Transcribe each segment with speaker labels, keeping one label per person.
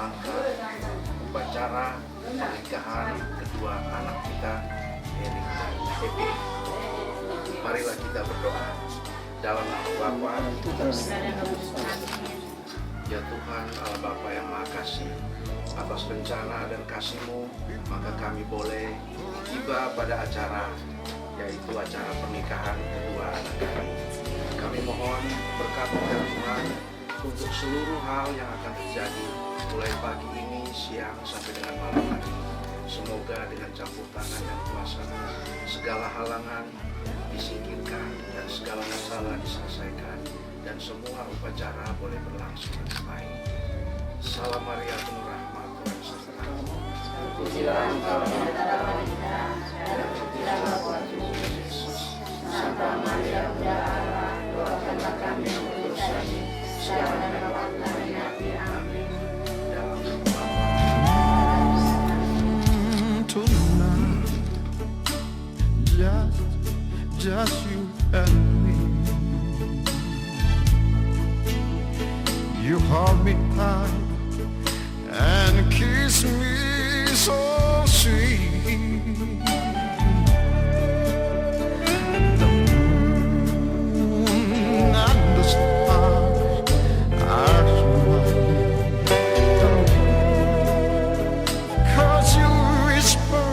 Speaker 1: rangka upacara pernikahan kedua anak kita, Erik dan Happy. Marilah kita berdoa dalam nama Bapa, ya Tuhan Allah Bapa yang Maha Kasih, atas rencana dan kasih-Mu, maka kami boleh tiba pada acara, yaitu acara pernikahan kedua anak kami. Kami mohon berkat dari Tuhan untuk seluruh hal yang akan terjadi mulai pagi ini, siang, sampai dengan malam hari. Semoga dengan campur tangan yang kuasa-Mu, segala halangan disingkirkan dan segala masalah diselesaikan, dan semua upacara boleh berlangsung dengan baik. Salam Maria penuh rahmat, Tuhan serta-Mu.
Speaker 2: Terpujilah Engkau di antara wanita, dan terpujilah Tuhan Yesus. Santa Maria Bunda Allah, doakanlah kami yang berdosa ini, sekarang dan waktu kami mati. Amin.
Speaker 3: Tonight, just you and me. You hold me tight and kiss me so sweet. The moon and the stars are smiling, 'cause you whisper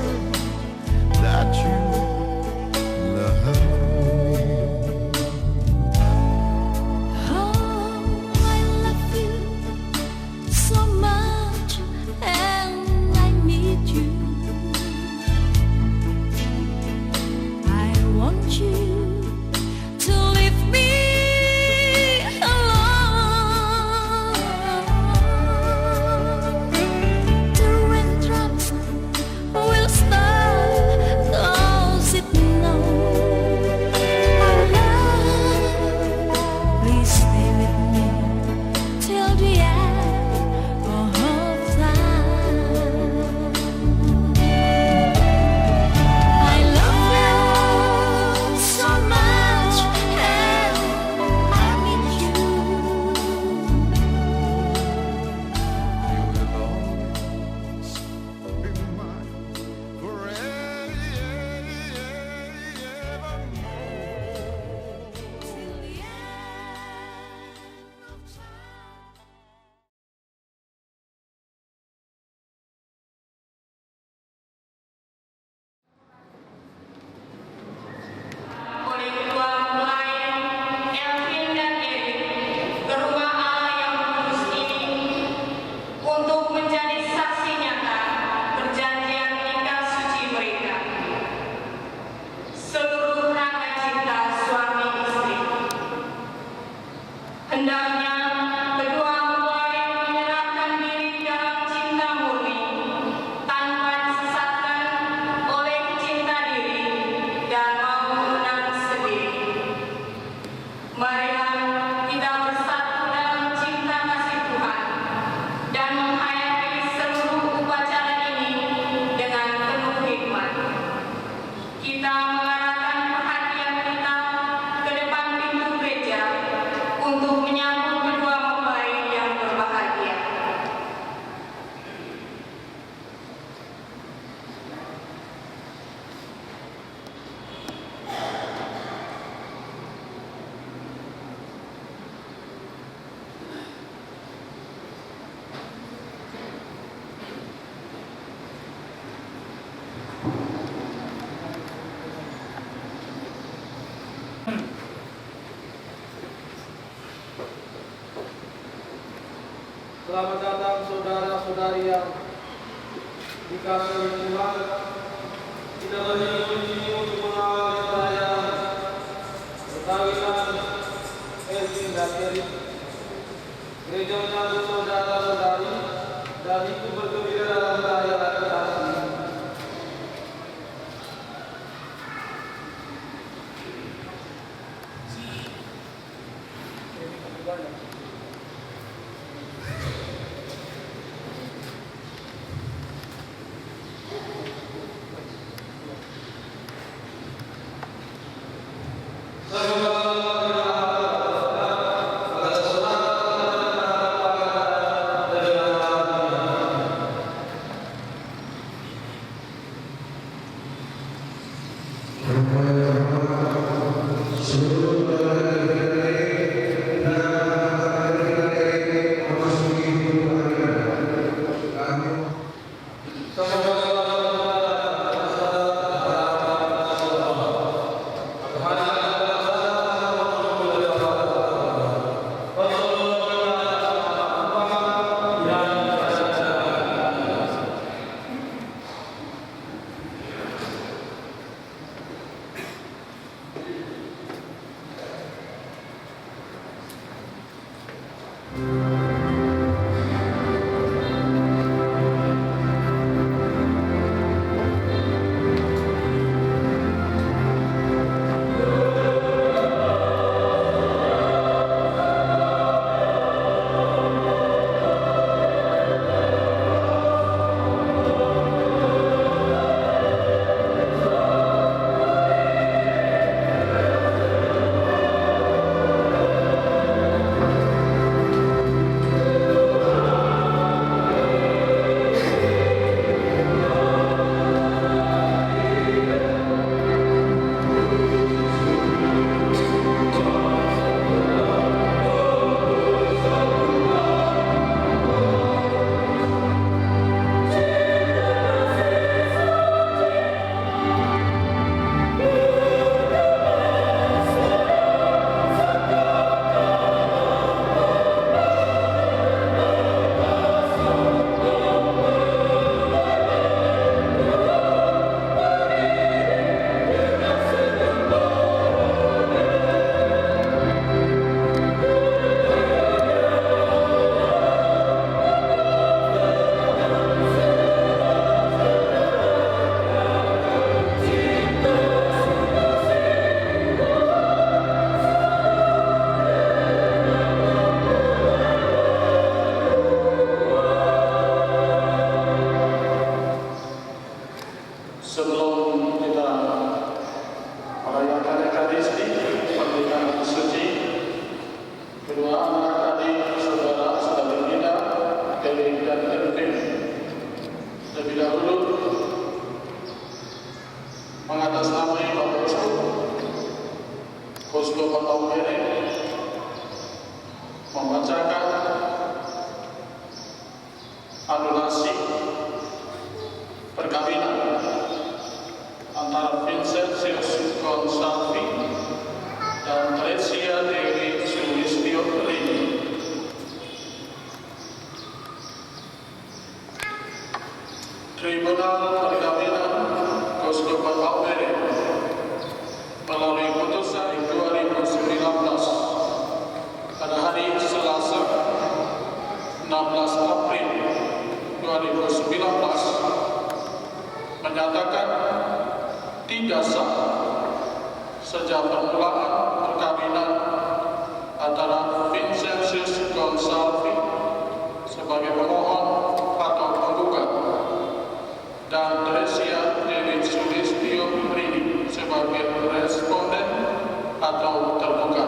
Speaker 3: that you love me.
Speaker 4: I love you so much, and I need you. I want you to leave me alone. The raindrops will stop, 'cause it knows our love. Please stay with me till the end of time. I love you so much, and I need you.
Speaker 3: You will always be mine forevermore.
Speaker 4: Till the end of time.
Speaker 5: Oleh kedua mempelai Elvin dan Erik ke rumah Allah yang kudus ini untuk menjadi saksi nyata perjanjian nikah suci mereka. Seluruh rangka cinta suami istri. Hendaknya kedua mempelai menyerahkan diri dalam cinta murni tanpa disesatkan oleh cinta diri dan mau menang sendiri. Marilah kita bersatu dalam cinta kasih Tuhan dan menghayati seluruh upacara ini dengan penuh hikmat. Kita mengarahkan perhatian kita ke depan pintu gereja untuk menyambut kedua mempelai yang berbahagia.
Speaker 6: Selamat datang saudara-saudari yang dikasihi Tuhan. Kita berjumpa di sini untuk mengawal perayaan perkawinan Elvin dan Erik. Gereja menyambut saudara-saudari dan ikut bergembira dalam perayaan kasih. Terima
Speaker 7: kedua adik saudara-saudari kita, Kelly dan Ervin. Lebih dahulu mengatasnamai Bapak Kosko Pataumere membacakan anulasi perkawinan antara Vincentius Consalvi dan Teresia Dewi Sulistyo Rini. Tribunal Perkawinan Kosko Pataumere melalui putusan 2019 pada hari Selasa 16 April 2019 menyatakan tidak sah sejak permulaan perkawinan antara Vincentius Consalvi sebagai pemohon atau penggugat dan Teresia Dewi Sulistyo Rini sebagai responden atau tergugat.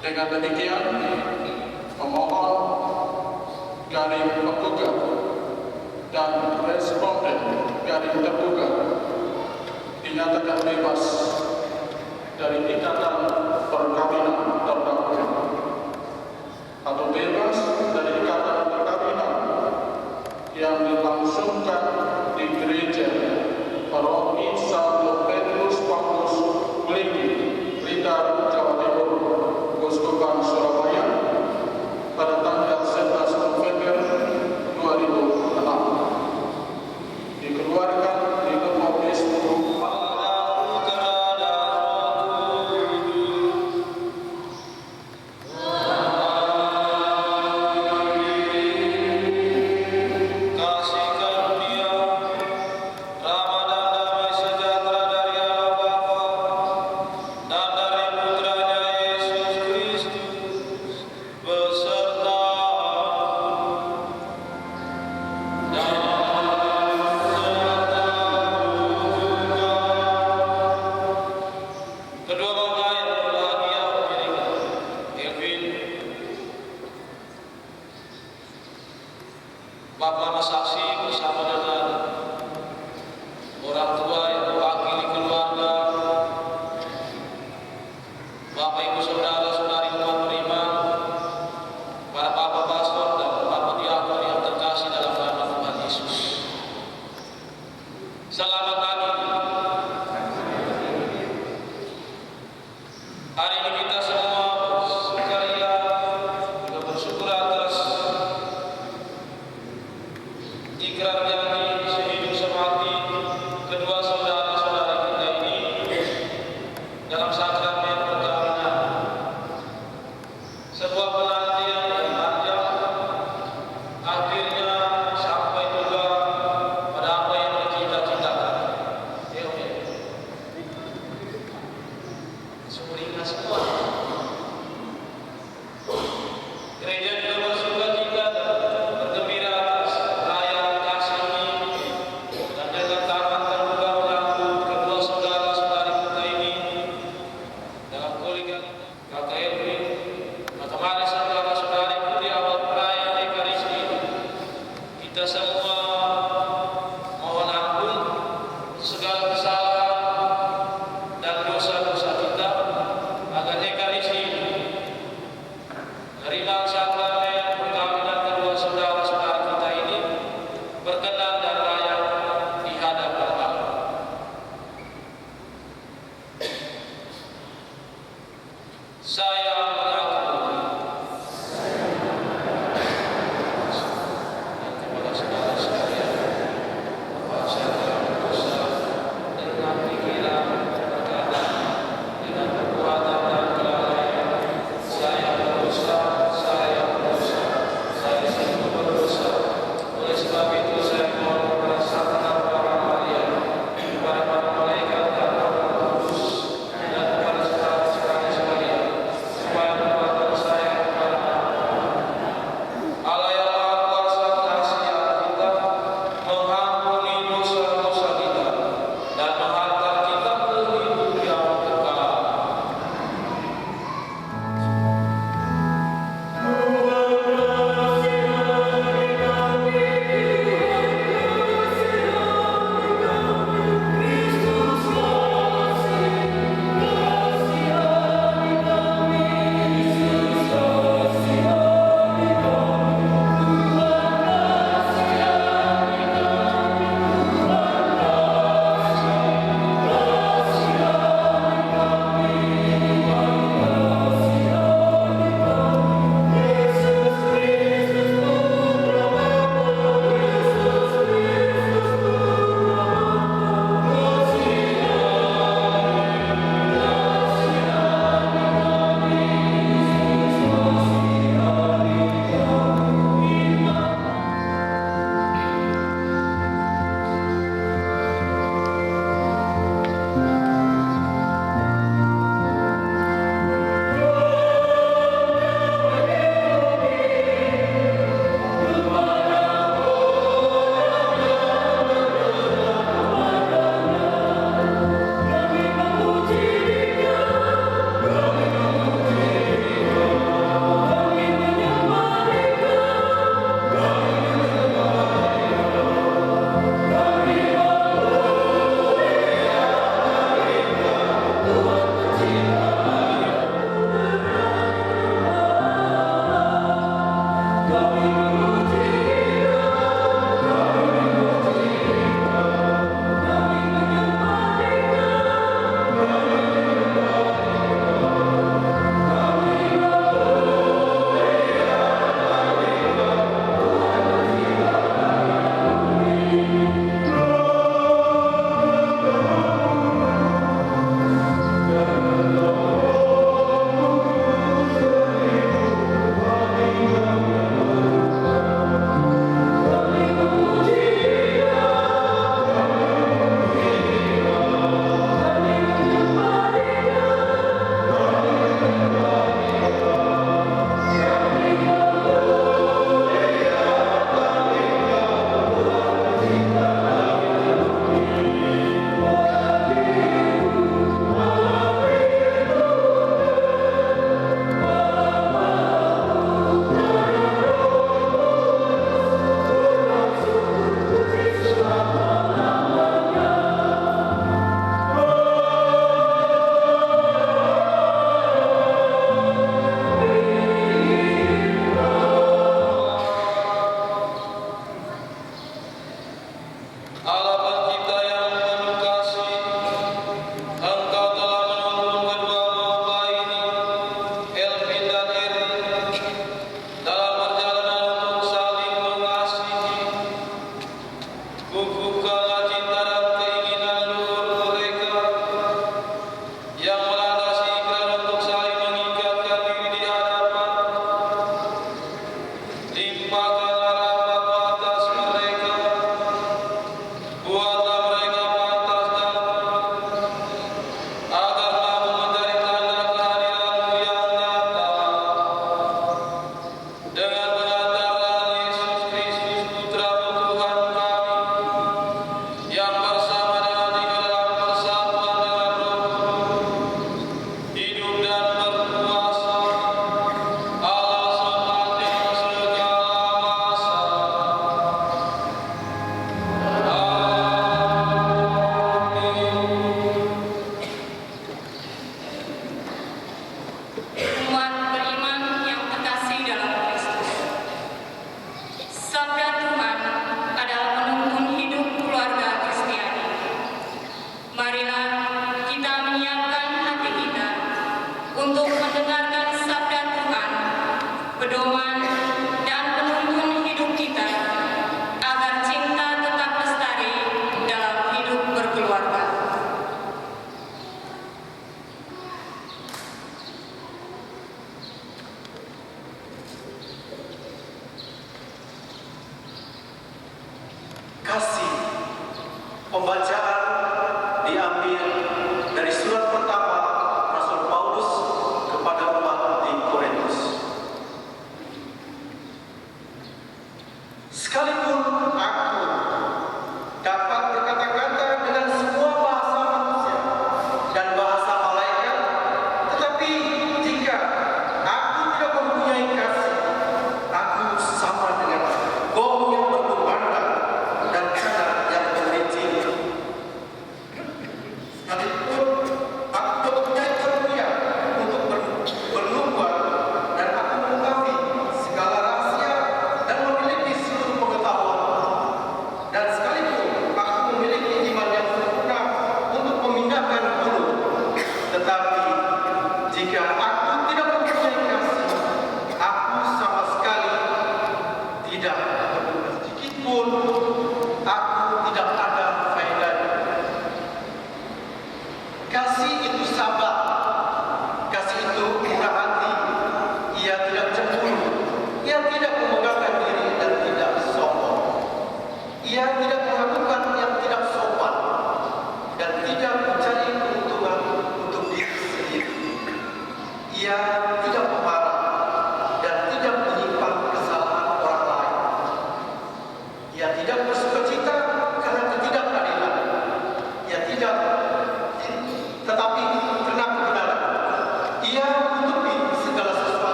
Speaker 7: Dengan demikian, pemohon garing penggugat dan responden garing tergugat dinyatakan bebas dari ikatan perkawinan terdahulu atau bebas dari ikatan perkawinan yang dilangsungkan di gereja Paroki Santo Petrus Paulus Glendi, Blitar, Jawa Timur, Uskupan Surabaya pada tanggal 11 November 2006. Dikeluarkan di Notaris Publik
Speaker 6: kasih karunia, rahmat dan damai sejahtera dari Allah Bapa dan dari Putranya Yesus Kristus beserta kedua mempelai yang berbahagia menjadikan Elvin, Bapak saksi bersama dengan orang tua yang mewakili keluarga, Bapak Ibu Saudara-saudari umat beriman, para Bapak Pastor dan Bapak Diakon yang terkasih dalam nama Tuhan Yesus. Selamat pagi. Hari ini kita semua bersukaria juga bersyukur atas ikrar janji sehidup semati kedua saudara-saudara kita ini dalam sakramen perkawinan. Sebuah penantian yang panjang akhirnya sampai juga pada apa yang dicita-citakan. Sumringah semua. Gereja juga bersukacita dan bergembira atas perayaan kasih ini dan dengan tangan terbuka menyambut kedua saudara-saudari kita ini dalam kolegial Kakak Elvin. Maka mari saudara-saudariku di awal perayaan Ekaristi kita semua mohon ampun segala kesalahan dan dosa-dosa kita agar Ekaristi menerima sakramen perkawinan kedua saudara-saudara kita ini berkenan dan layak di hadapan Allah. Saya mengaku kepada saudara sekalian bahwa saya telah berdosa dengan pikiran, perkataan, dengan perbuatan dan kelalaian. Saya berdosa, saya sungguh berdosa. Oleh sebab itu saya mohon kepada Sang Bapa Maria, kepada para malaikat dan para kudus, dan kepada saudara-saudara sekalian, supaya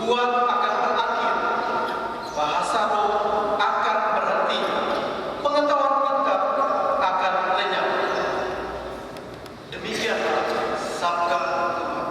Speaker 6: Nubuat akan berakhir, bahasa roh akan berhenti, pengetahuan kita akan lenyap. Demikianlah sabda Tuhan.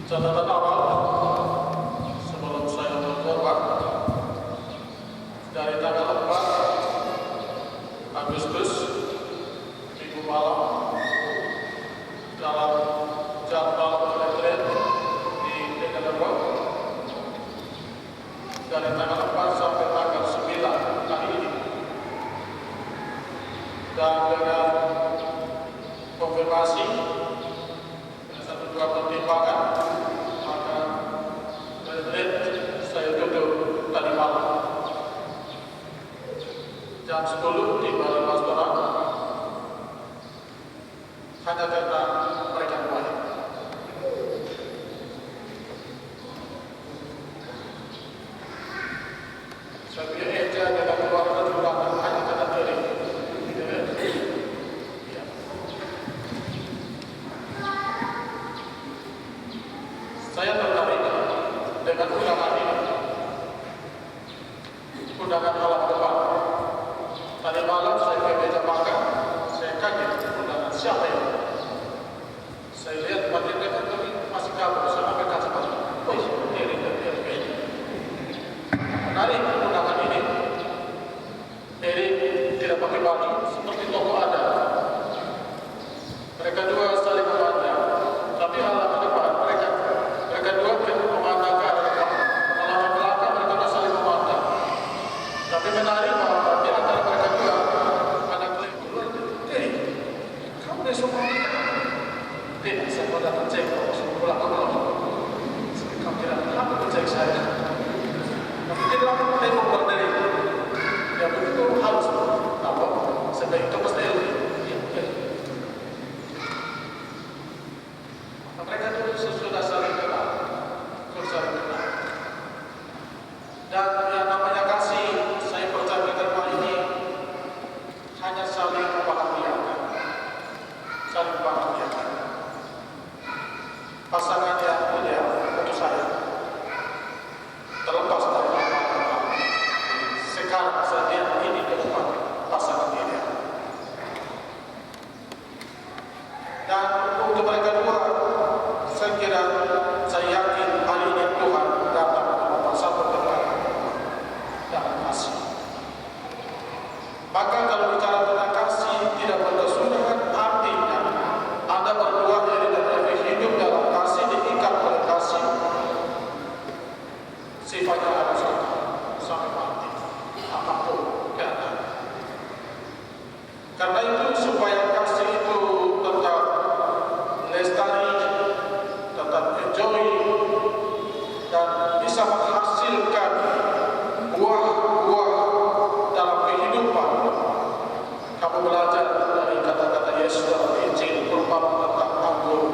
Speaker 7: Catatan awal sebelum saya berkorban, dari tanggal 4 Agustus Minggu malam dalam jadwal retret di Tegalega dari tanggal 4 sampai tanggal 9 hari ini, dan dengan konfirmasi satu dua pertimbangan, maka retret saya tutup tadi malam jam 10 di Balai Pastoral hanya karena mereka baik. Saya punya eja dengan keluarga juga hanya karena diri. Ya. Saya tertarik dengan undangan ini, undangan malam depan. Tadi malam saya ke meja makan, saya kaget undangan siapa ini? Saya lihat bagian kan masih kabur, saya ambil kacamata. Wih, ini. Menarik undangan ini. Eri tidak pakai baju, seperti toko ada. Mereka dua saling memandang, tapi halaman depan mereka dua memandang ke arah halaman belakang, mereka dua saling memandang. Tapi menarik bahwa di antara mereka dua ada kelimpulan. Kamu besok mau nikah? Tidak, saya mau datang cek, saya pulang ke belakang. Kamu tidak kenapa mencek saya? Tapi tidak tengok berdiri. Ya begitu halus. Apa? Sampai itu pasti mereka dulu sudah saling kenal, dan yang namanya kasih, saya percaya bahwa ini hanya saling membahagiakan, pasangan yang ideal untuk saya, terlepas dari apa sekarang saja ini depan pasangan ideal. Dan untuk mereka dua, saya kira, saya yakin hari ini Tuhan datang membawa satu kebenaran dan kasih. Maka kalau bicara tentang kasih tidak berkesudahan, artinya Anda berdua dari dan hidup dalam kasih, diikat oleh kasih, sifatnya harus sampai mati, apapun keadaan. Karena itu supaya kasih itu tetap lestari, tetap enjoy, dan bisa menghasilkan buah-buah dalam kehidupan. Kamu belajar dari kata-kata Yesus dalam Injil berumpama tentang anggur.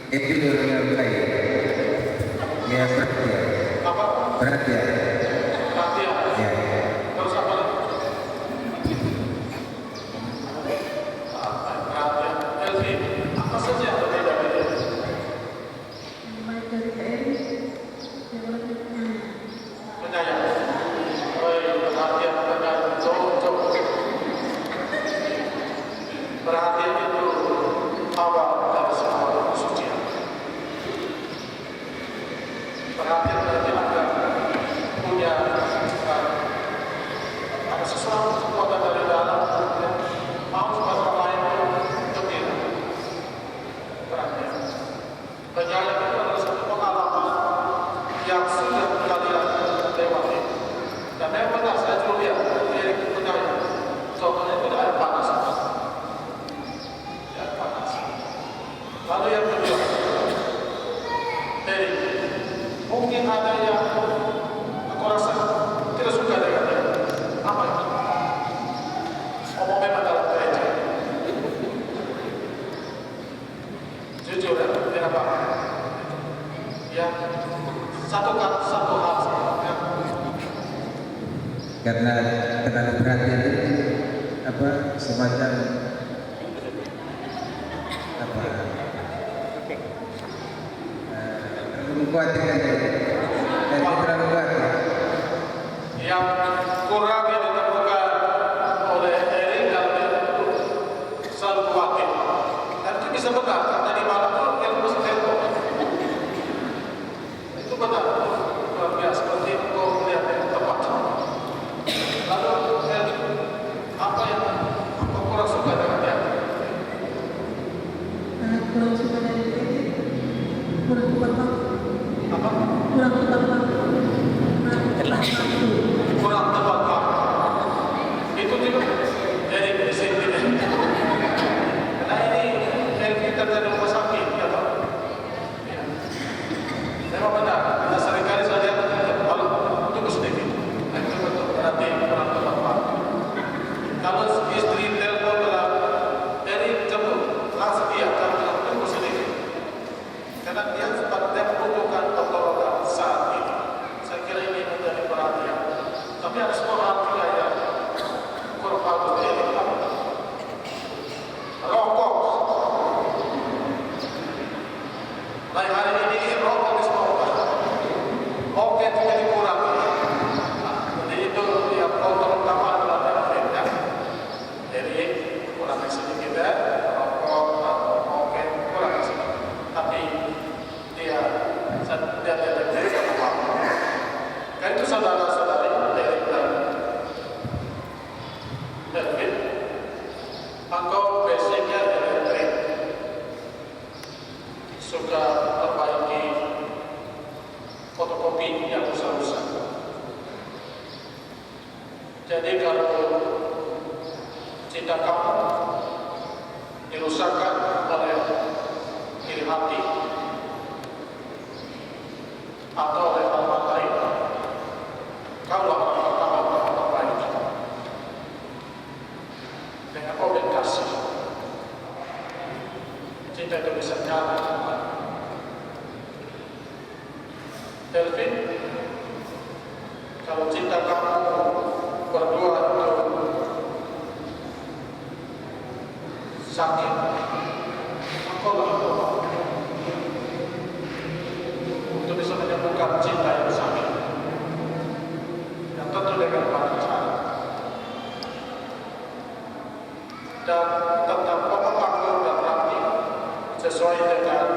Speaker 8: Itu yang baik. Ya, perhatian.
Speaker 7: Apa?
Speaker 8: Perhatian.
Speaker 7: Perhatian.
Speaker 8: Ya.
Speaker 7: Terus apa lagi? Perhatian. Elvi, apa saja yang berbeda dari ini? Penyayang. Perhatian, penyayang. Jauh. Perhatian itu awal dari semua kesucian. Perhatian berarti Anda punya ada sesuatu kekuatan dari dalam yang mau supaya orang lain gembira. Perhatian. Penyayang itu adalah satu pengalaman yang sudah kalian lewati. Dan memang benar, saya juga lihat dari penyayang. Contohnya tidak air panas. Air panas. Lalu yang kedua, dari mungkin ada yang aku rasa tidak suka dengan dia. Apa itu? Memang dalam gereja. Jujur ya, kenapa? Ya, satu hal ya.
Speaker 8: Karena terlalu perhatian itu semacam mengkhawatirkan dia. Dan dia terlalu khawatir.
Speaker 7: Yang kurang yang ditemukan oleh Erik dan selalu khawatir. Dan itu bisa benar, karena di malam itu Lain hari ini rokok disebabkan, oke juga dikurangi. Jadi itu yang kontrol utama adalah Elvin ya. Jadi kurangi sedikit ya, rokok atau oke kurangi sedikit. Tapi dia dari apa? Kan itu saudara-saudari dari Elvin, engkau basicnya elektrik, suka perbaiki fotokopi yang rusak-rusak. Jadi kalau cinta kamu dirusakkan oleh iri hati atau oleh hal lain, kaulah orang pertama untuk memperbaiki dengan obat kasih. Cinta itu bisa nyala. Elvin, kalau cinta kamu berdua itu sakit, engkaulah untuk bisa menyembuhkan cinta yang sakit, yang tentu dengan banyak cara. Dan tetap membangun dan rapi sesuai dengan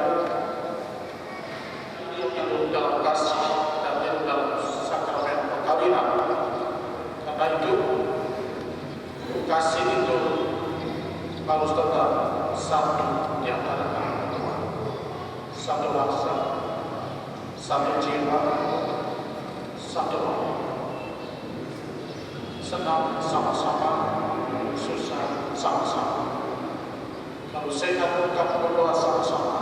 Speaker 7: hidup dalam kasih dan hidup dalam sakramen perkawinan. Karena itu kasih itu harus tetap satu di antara kalian berdua, satu rasa, satu jiwa, satu roh. Senang sama-sama, susah sama-sama. Kalau sehat kamu berdoa sama-sama,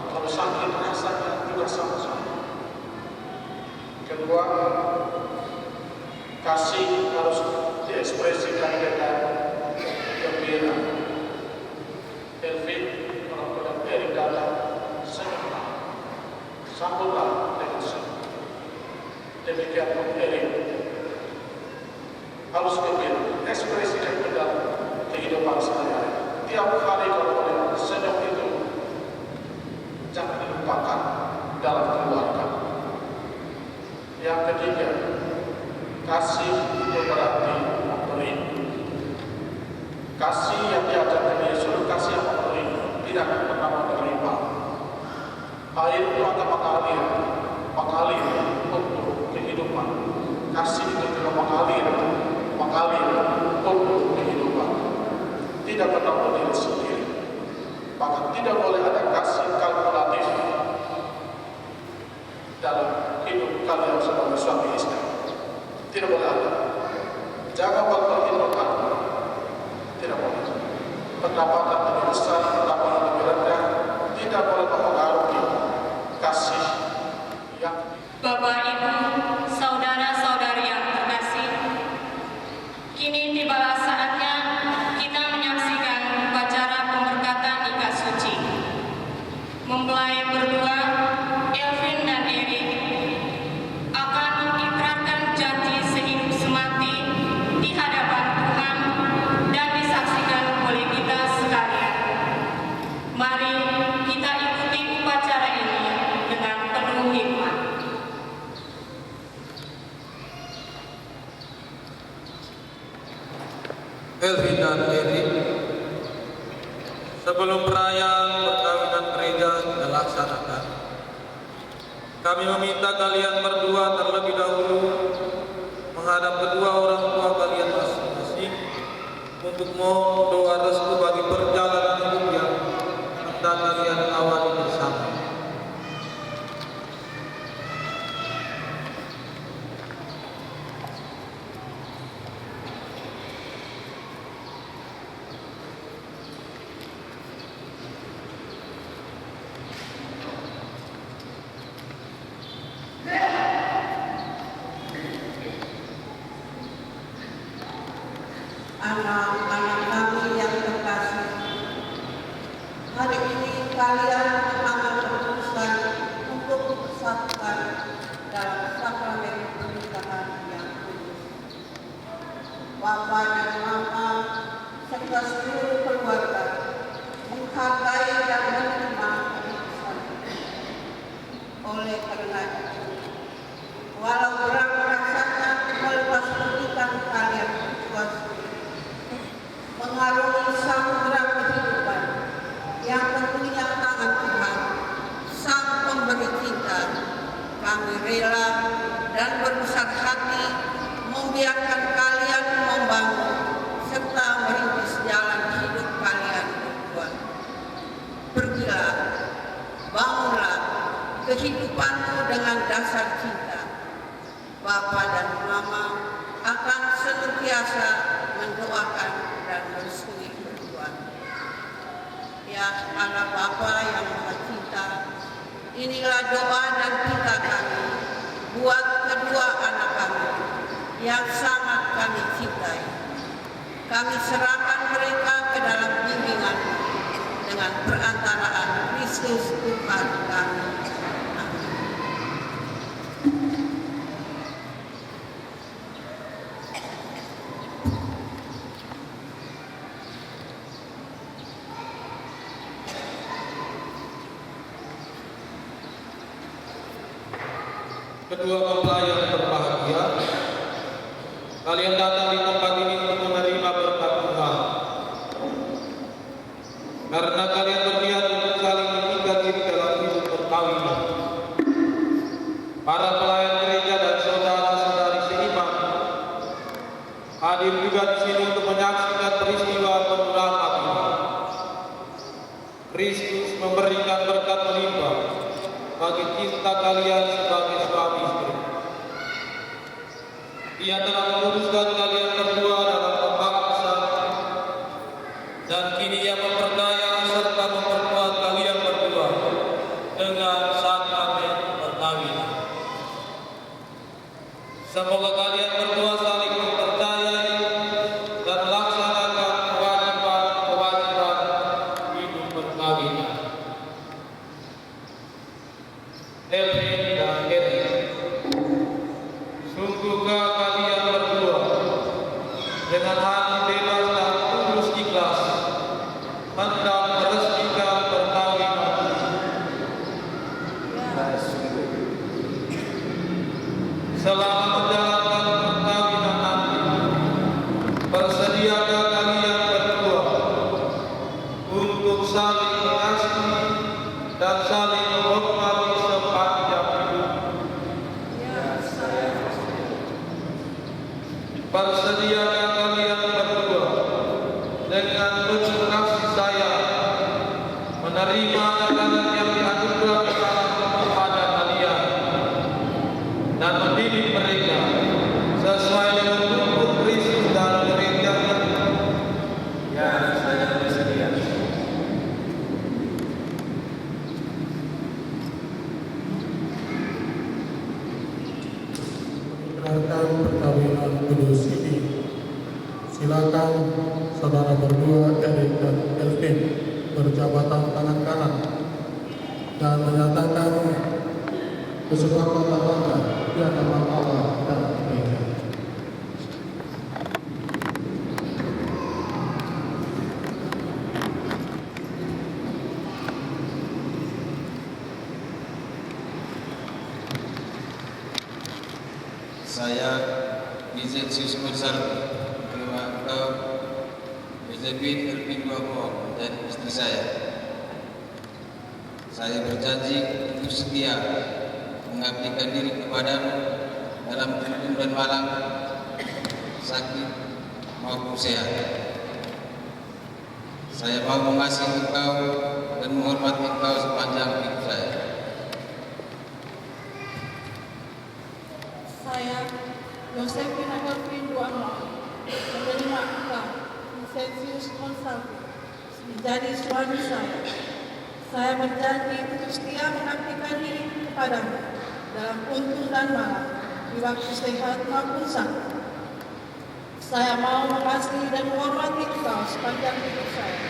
Speaker 7: kalau sakit rasanya juga sama-sama. Kedua, kasih harus diekspresikan dengan gembira. Elvin, kalau pada Erik datang, senyumlah, sambutlah dengan senyum. Demikian pun Erik harus gembira, ekspresikan ke dalam kehidupan sehari-hari. Tiap hari kalau ada senyum itu jangan dilupakan dalam keluarga. Yang ketiga, kasih itu berarti memberi. Kasih yang diajarkan Yesus, kasih yang memberi, tidak pernah menerima. Air itu akan mengalir untuk kehidupan. Kasih itu juga mengalir untuk kehidupan. Tidak pernah berdiri sendiri. Bahkan tidak boleh ada kasih kalkulatif dalam hidup kalian sebagai suami istri. Tidak boleh ada. Jangan memperhitungkan. Tidak boleh. Pendapatan lebih besar, pendapatan lebih rendah, tidak boleh mempengaruhi kasih yang.
Speaker 5: Bapak, Ibu, saudara-saudari yang terkasih, kini tibalah saatnya kita menyaksikan upacara pemberkatan nikah suci. Mempelai berdua, Elvin dan Erik, akan mengikrarkan janji sehidup semati di hadapan Tuhan dan disaksikan oleh kita sekalian. Mari kita ikuti upacara ini dengan penuh hikmat.
Speaker 9: Elvin dan Erik, sebelum perayaan perkawinan gereja dilaksanakan, kami meminta kalian berdua terlebih dahulu menghadap kedua orang tua kalian masing-masing untuk mohon doa restu bagi perjalanan hidup yang hendak kalian awali bersama.
Speaker 10: Anak-anak kami yang terkasih,
Speaker 2: Oleh karenanya, walau berat rasanya melepas pendidikan kalian berdua, mengarungi samudera kehidupan yang tentunya tangan Tuhan, Sang Pemberi cinta, kami rela dan berbesar hati membiarkan kalian membangun serta merintis jalan hidup kalian berdua. Pergilah, bangunlah kehidupanmu dengan dasar cinta. Bapa dan Mama akan senantiasa mendoakan dan merestui berdua. Ya Allah Bapa yang Maha Cinta, inilah doa dan kita kami buat kedua anak kami yang sangat kami cintai. Kami serahkan mereka ke dalam bimbingan dengan perantaraan Kristus Tuhan kami. Amin.
Speaker 9: Kedua mempelai yang berbahagia, kalian datang di tempat ini untuk menerima berkat Tuhan. Karena kalian berniat untuk saling mengikat diri dalam hidup perkawinan. Para pelayan gereja dan saudara-saudari seiman hadir juga di sini untuk menyaksikan peristiwa pemurahan ini. Kristus memberikan berkat melimpah bagi cinta kalian sebagai suami istri. Ia telah menguruskan kalian berdua dalam pembaptisan, dan kini Ia memperdaya serta memperkuat kalian berdua dengan sakramen perkawinan. Semoga kalian berdua saling mempercayai dan melaksanakan kewajiban-kewajiban hidup perkawinan. Elvin dan Edi, sungguhkah kalian berdua dengan hati bebas dan tulus ikhlas hendak meresmikan perkawinan? Selama menjalankan perkawinan nanti, bersediakah kalian berdua untuk saling mengasihi dan saling menghormati sepanjang hidup? Bersediakah kalian berdua dengan penuh kasih sayang menerima anak-anak yang dianugerahkan kepada kalian dan mendidik mereka sesuai dengan hukum Kristus dan gerejanya?
Speaker 8: Ya, saya bersedia.
Speaker 7: Menerangkan perkawinan kudus ini. Silakan saudara berdua Erik dan Elvin berjabatan tangan kanan dan menyatakan kesepakatan bangga di hadapan Allah dan gereja.
Speaker 8: Saya Vincentius Mursal atau Josephine Elvin Bobo dan istri saya. Saya berjanji untuk setia mengabdikan diri kepadamu dalam hidup dan malam, sakit maupun sehat. Saya mau mengasihi engkau dan menghormati engkau sepanjang hidup saya.
Speaker 10: Saya, Josephine Elvin Duano, menerima engkau, Vincentius Monsalvo, menjadi suami saya. Saya berjanji untuk setia mengabdikan diri kepadamu dalam untung dan malam, di waktu sehat maupun sakit. Saya mau mengasihi dan menghormati engkau sepanjang hidup saya.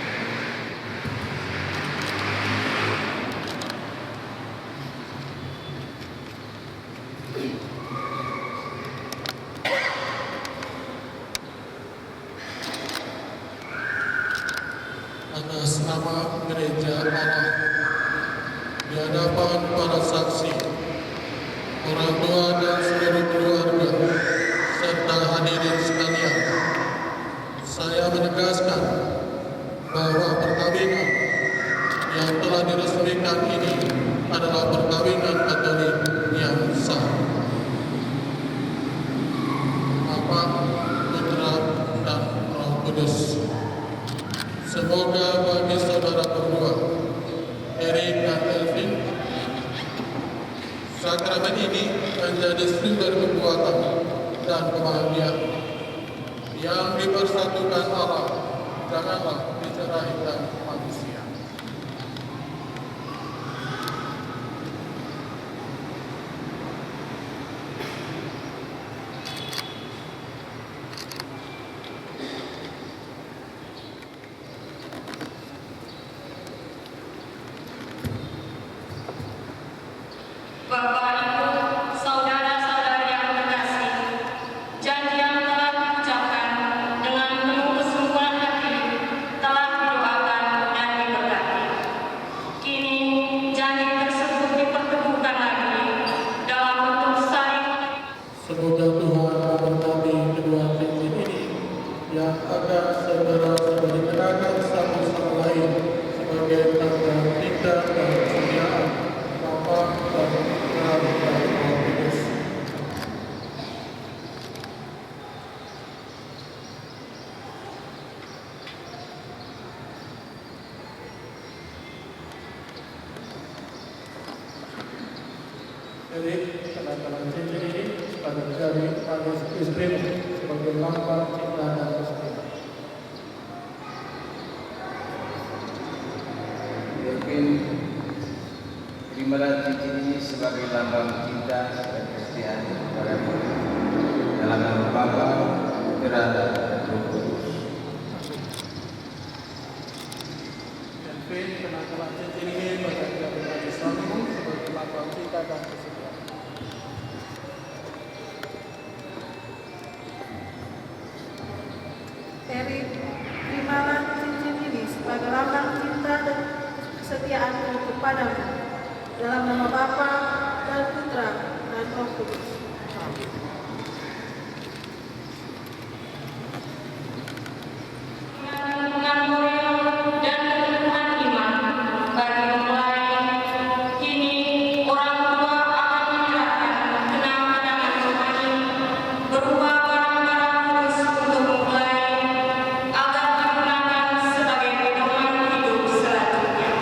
Speaker 7: Atas nama gereja Allah, di hadapan para saksi orang tua dan seluruh keluarga, serta hadirin sekalian, saya menegaskan bahwa perkawinan yang telah diresmikan ini adalah perkawinan Katolik yang sah. Bapa, Putra, dan Roh Kudus. Semoga bagi saudara berdua, Erik dan Elvin, sakramen ini menjadi sumber kekuatan dan kebahagiaan yang dipersatukan Allah, janganlah diceraikan manusia.
Speaker 5: Bapak, Ibu, saudara-saudari yang terkasih, janji yang telah diucapkan dengan penuh kesungguhan hati telah didoakan dan diberkati. Kini janji tersebut diperteguhkan lagi dalam bentuk saling.
Speaker 7: Semoga Tuhan memberkati kedua cincin ini yang akan segera dikenakan satu sama lain sebagai tanda cinta dan kesetiaan Bapa dan Putra dan Roh Kudus. Jadi, tanda-tanda cincin ini pada jari manis istrimu sebagai lambang cinta dan kesetiaan.
Speaker 8: Mungkin terimalah cincin ini sebagai lambang cinta dan kesetiaan kepadamu. Dalam nama Bapa, Putra, dan Roh Kudus.
Speaker 7: Elvin, kenakanlah cincin ini pada jari manis suamimu sebagai lambang cinta dan kesetiaan.
Speaker 10: Erik, terimalah cincin ini sebagai lambang cinta dan kesetiaanku kepadamu. Dalam nama Bapa dan Putra dan Roh Kudus.
Speaker 5: Dengan moral dan keteguhan iman bagi mempelai, kini orang tua akan menyerahkan kenang-kenangan rohani berupa barang-barang kudus untuk mempelai agar digunakan sebagai pedoman hidup selanjutnya.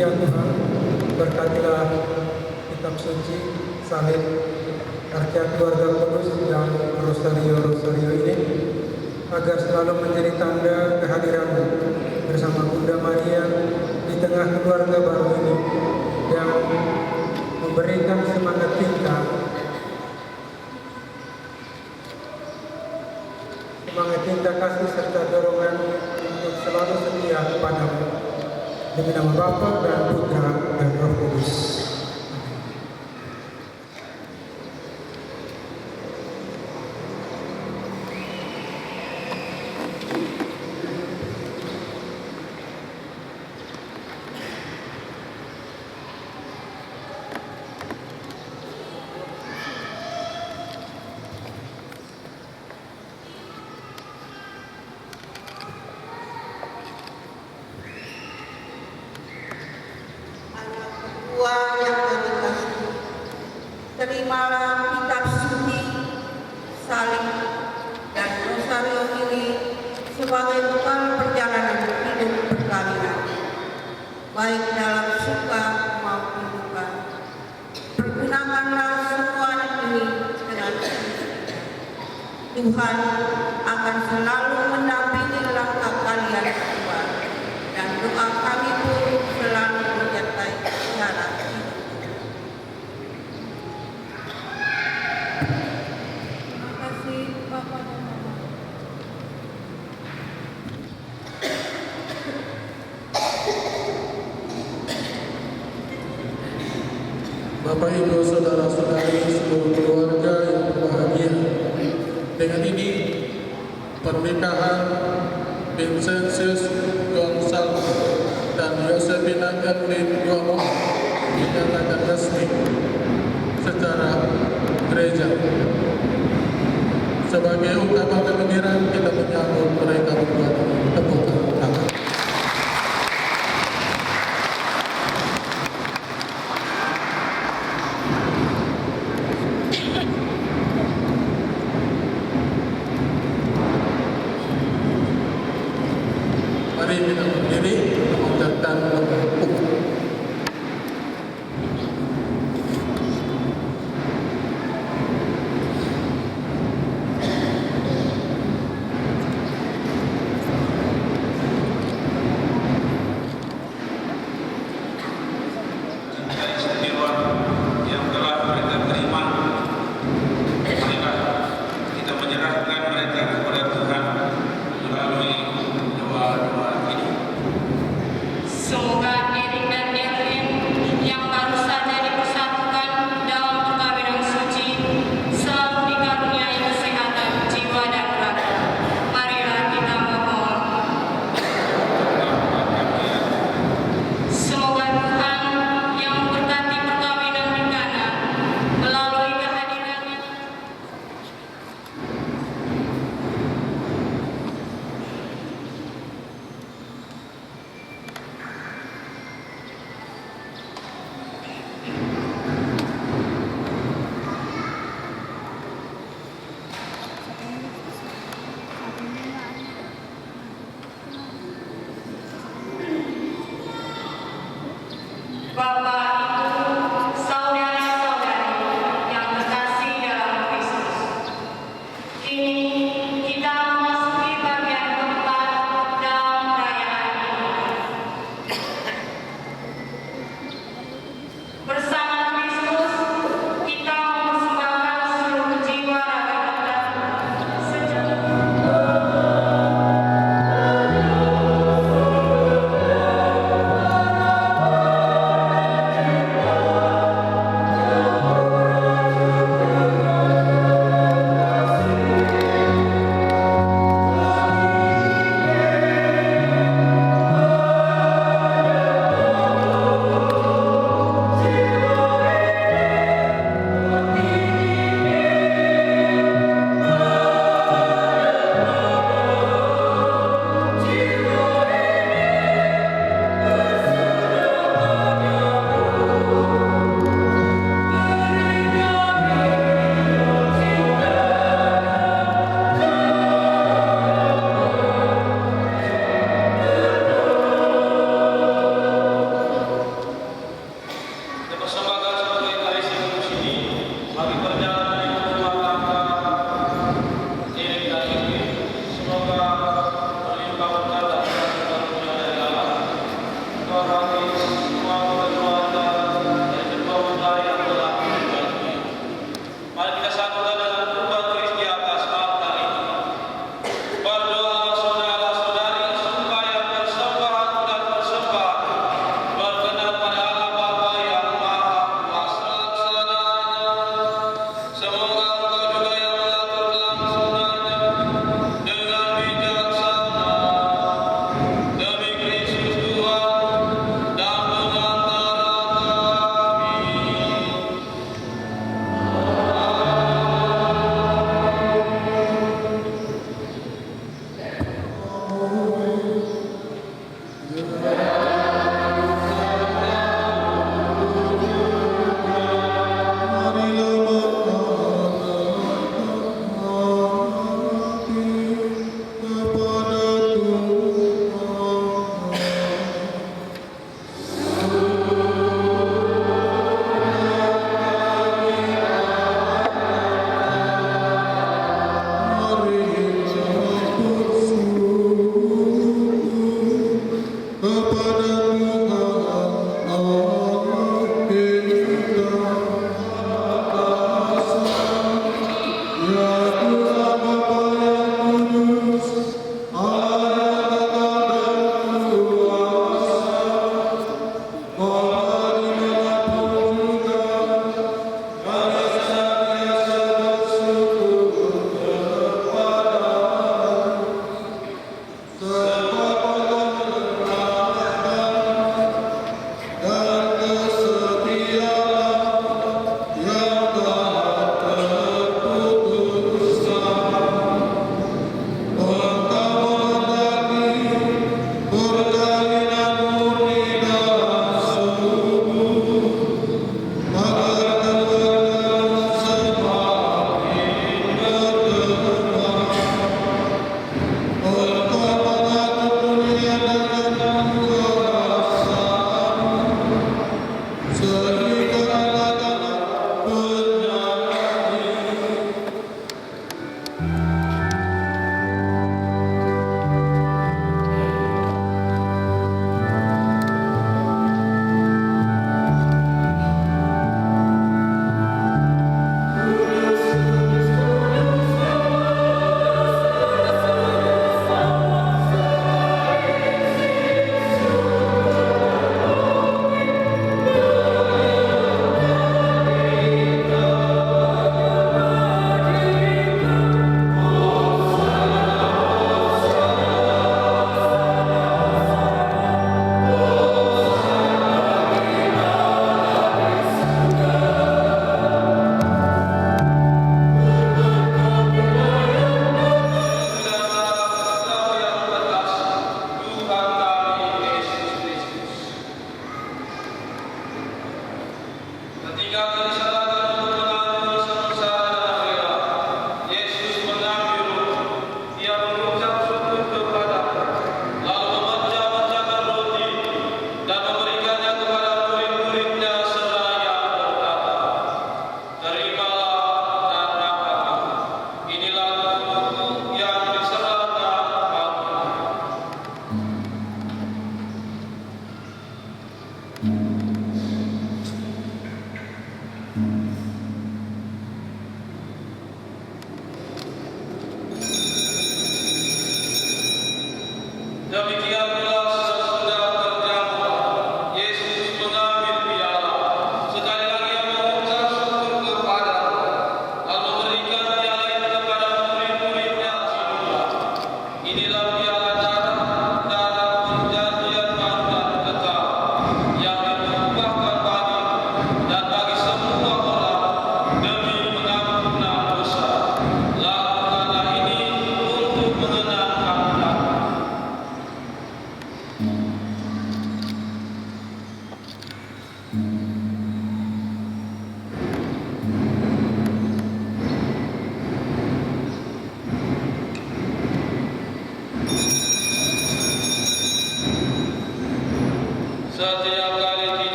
Speaker 11: Ya Tuhan, berkatilah kitab suci, salib, karya keluarga kudus dan rosario ini agar selalu menjadi tanda kehadiran-Mu bersama Bunda Maria di tengah keluarga baru ini yang memberikan semangat cinta kasih serta dorongan untuk selalu setia kepadamu. Demi nama Bapa dan Putra dan Roh Kudus.
Speaker 2: Yang terkasih, terimalah kitab suci, salib, dan rosario ini sebagai bekal perjalanan hidup perkawinan, baik dalam suka maupun duka. Pergunakanlah semua ini dengan Tuhan akan selalu mendampingi langkah kalian berdua, dan doa kami pun selalu menyertai cara hidup.
Speaker 10: Terima kasih Bapak dan Mama.
Speaker 7: Bapak, Ibu, saudara-saudari, seluruh keluarga yang berbahagia. Dengan ini, pernikahan Vincentius Gonsalves dan Yosefina Erlin Duamo dinyatakan resmi secara gereja. Sebagai ungkapan kegembiraan kita menyambut mereka berdua dengan tepuk tangan. Mari kita berdiri mengucapkan berdoa.
Speaker 5: Semoga Erik dan Erwin yang baru saja dipersatukan dalam perkawinan suci selalu dikaruniai kesehatan jiwa dan raga. Marilah kita memohon. Semoga Tuhan yang memberkati perkawinan Nikana melalui kehadirannya. Bapak, Ibu, saudara-saudari yang terkasih dalam Kristus. Kini kita memasuki bagian keempat dalam perayaan ini. Bersama Kristus, kita mempersembahkan seluruh jiwa raga kita sejak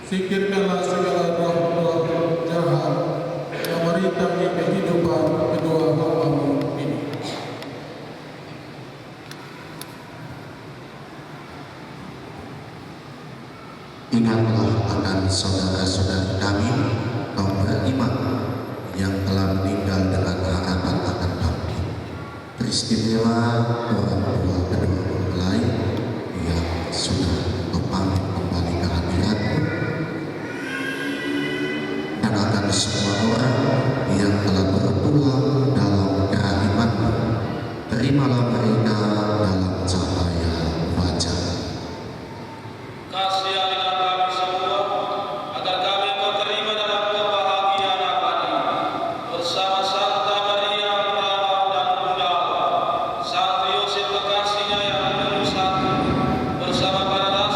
Speaker 7: Singkirkanlah segala roh-roh jahat yang merintangi kehidupan kedua hamba-Mu ini.
Speaker 12: Ingatlah akan saudara-saudara kami kaum beriman yang telah meninggal dengan harapan akan bangkit. Beristimewa orang tua kedua mempelai yang sudah pamit kembali ke hadirat-Mu, dan akan semua orang yang telah berpulang dalam kerahiman-Mu. Terimalah mereka dalam cahaya wajah.
Speaker 6: Kasihanilah kami semua, agar kami Engkau terima dalam kebahagiaan abadi, bersama Santa Maria Perawat dan Bunda, Santo Yosef kekasihnya yang penuh satu, bersama para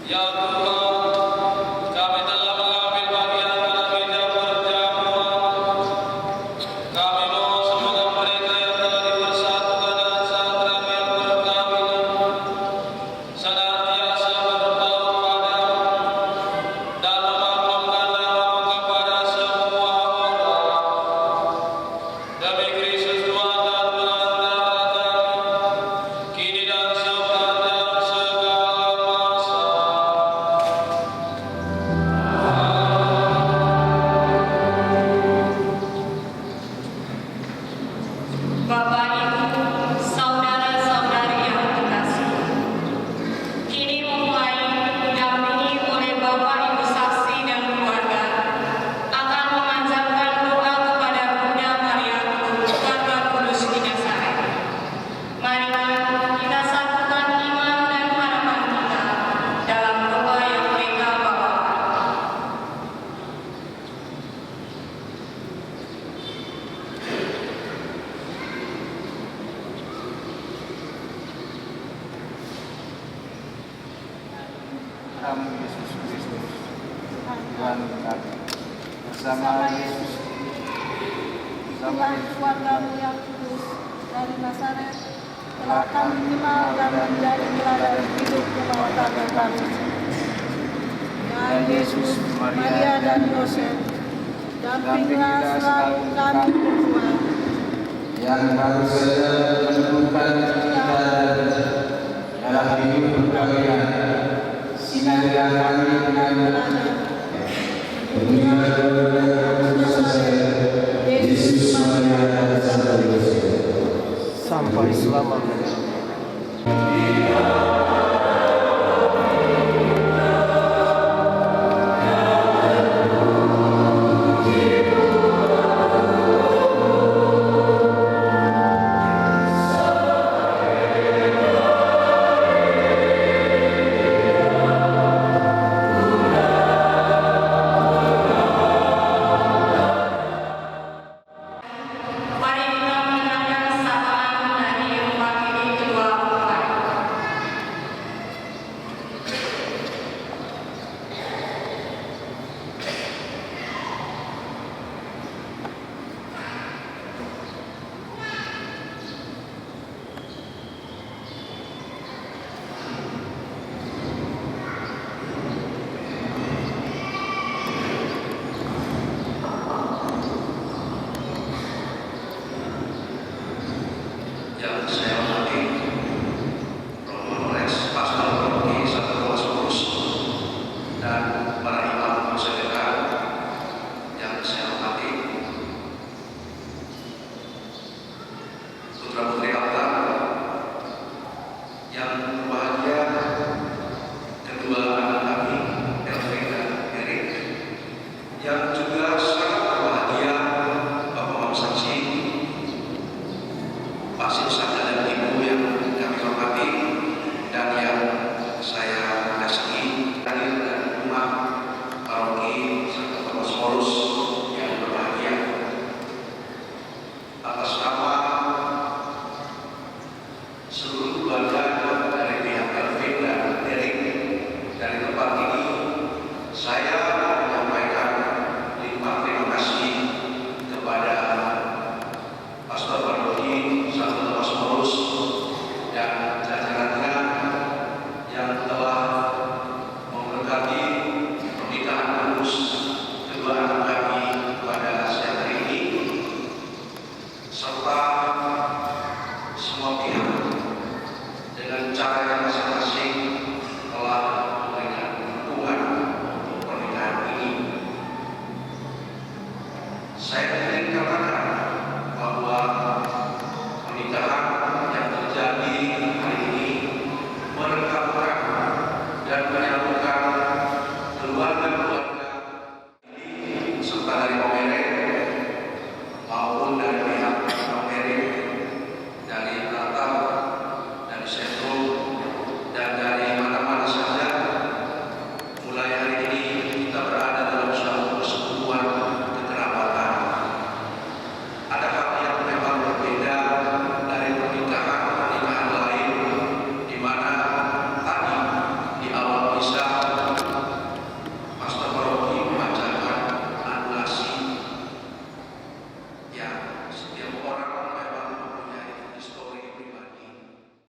Speaker 6: Ya Tuhan, kami telah mengambil bagian pada gereja perjamuan. Kami mohon semoga mereka yang telah dipersatukan dengan sakramens perkawinan senantiasa bertaut padamu dan memaklumkan namamu kepada semua orang. Demi Kristus Tuhan dan Pengantar kami, kini dan sepanjang segala masa.
Speaker 5: Bapak, Ibu, saudara-saudari yang terkasih, kini memulai didampingi oleh Bapak, Ibu saksi dan keluarga akan memanjatkan doa kepada Bunda Maria Keluarga Kudus di Nazaret. Mari kita satukan iman dan harapan kita dalam doa yang mereka bawakan.
Speaker 8: Kami Yesus Kristus, Tuhan kami, bersama Yesus, bersama
Speaker 10: Tuhan keluargamu yang kudus dari Nazaret telah kami kenal dan menjadi teladan hidup kemaulatan yang baru. Ya Yesus, Maria dan Yosef, dampinglah selalu kami berdua.
Speaker 8: yang baru saja menemukan kita dalam hidup perkawinan. Sinarilah kami dengan Yesus, Maria dan Yosef.
Speaker 11: Sampai selama